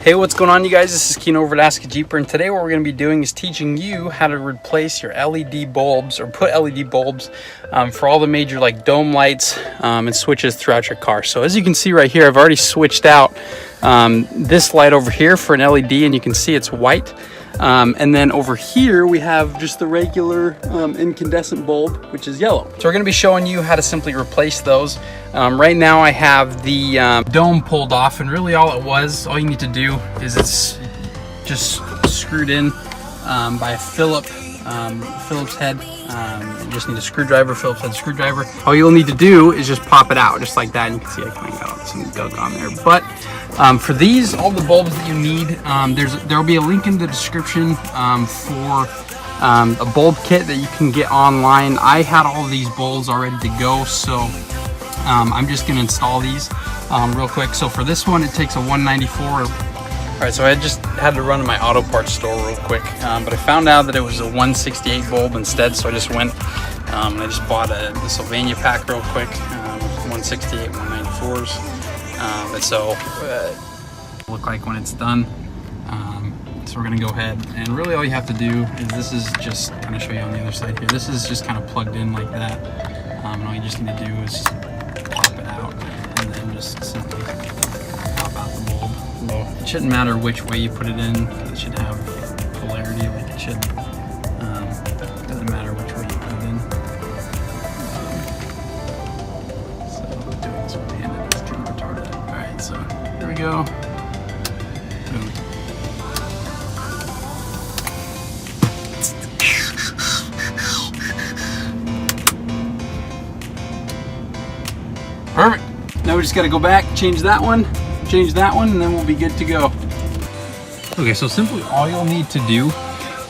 Hey, what's going on, you guys? This is Keen over at AskaJeeper, and today what we're going to be doing is teaching you how to replace your LED bulbs or put LED bulbs for all the major like dome lights and switches throughout your car. So as you can see right here, I've already switched out this light over here for an LED, and you can see it's white. And then over here we have just the regular incandescent bulb, which is yellow. So we're going to be showing you how to simply replace those. Right now I have the dome pulled off, and really all you need to do is it's just screwed in by a Phillips head. You just need a screwdriver, Phillips head screwdriver. All you'll need to do is just pop it out just like that, and you can see I kind of got some gunk on there. But for these, all the bulbs that you need, there'll be a link in the description for a bulb kit that you can get online. I had all of these bulbs all ready to go, so I'm just gonna install these real quick. So for this one, it takes a 194. All right, so I just had to run to my auto parts store real quick, but I found out that it was a 168 bulb instead, so I just went and I just bought the Sylvania pack real quick, 168, 194s. And so look like when it's done. So we're gonna go ahead, and really all you have to do is, this is just kind of show you on the other side here, this is just kind of plugged in like that, and all you just need to do is just pop it out and then just simply pop out the bulb. So it shouldn't matter which way you put it in, because it should have polarity, like it should. Doesn't matter which way you put it in. So doing this one handed is kind of retarded. Alright, so here we go. Boom. Perfect. Now we just got to go back, change that one, and then we'll be good to go. Okay, so simply all you'll need to do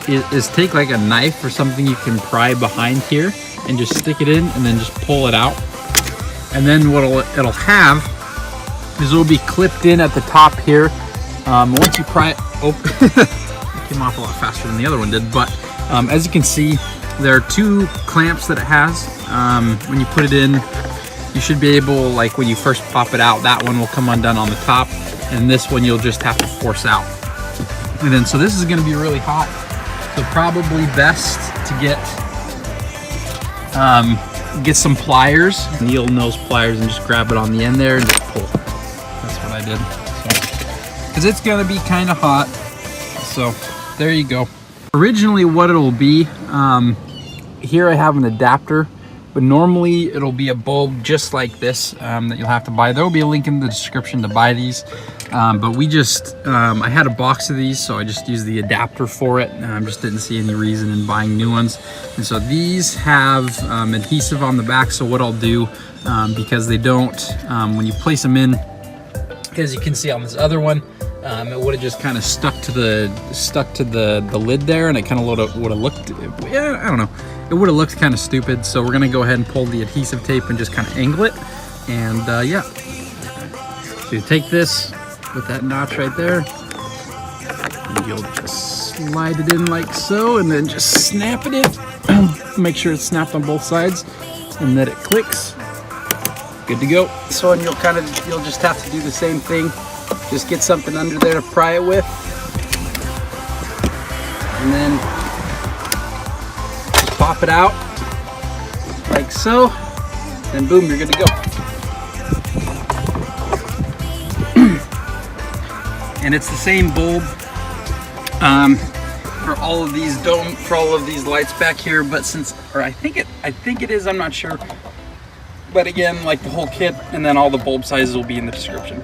is take like a knife or something you can pry behind here and just stick it in and then just pull it out. And then what it'll have is it'll be clipped in at the top here. Once you pry it open, it came off a lot faster than the other one did, but as you can see, there are two clamps that it has. When you put it in, you should be able, like when you first pop it out, that one will come undone on the top, and this one you'll just have to force out. And then, so this is going to be really hot, so probably best to get some pliers, needle nose pliers, and just grab it on the end there and just pull. That's what I did. Because it's going to be kind of hot, so there you go. Originally what it'll be, here I have an adapter, but normally it'll be a bulb just like this that you'll have to buy. There will be a link in the description to buy these, but we just, I had a box of these, so I just used the adapter for it. Just didn't see any reason in buying new ones. And so these have adhesive on the back, so what I'll do, because they don't, when you place them in, as you can see on this other one, it would have just kind of stuck to the lid there, and it kind of would have looked, yeah, I don't know, it would have looked kind of stupid. So we're gonna go ahead and pull the adhesive tape and just kind of angle it, and yeah. So you take this with that notch right there, and you'll just slide it in like so, and then just snap it in. Make sure it's snapped on both sides, and that it clicks. Good to go. So, and you'll just have to do the same thing. Just get something under there to pry it with, and then just pop it out like so, and boom, you're good to go. And it's the same bulb for all of these lights back here, but I think it is, I'm not sure. But again, like the whole kit, and then all the bulb sizes will be in the description.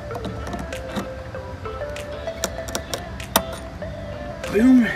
Boom.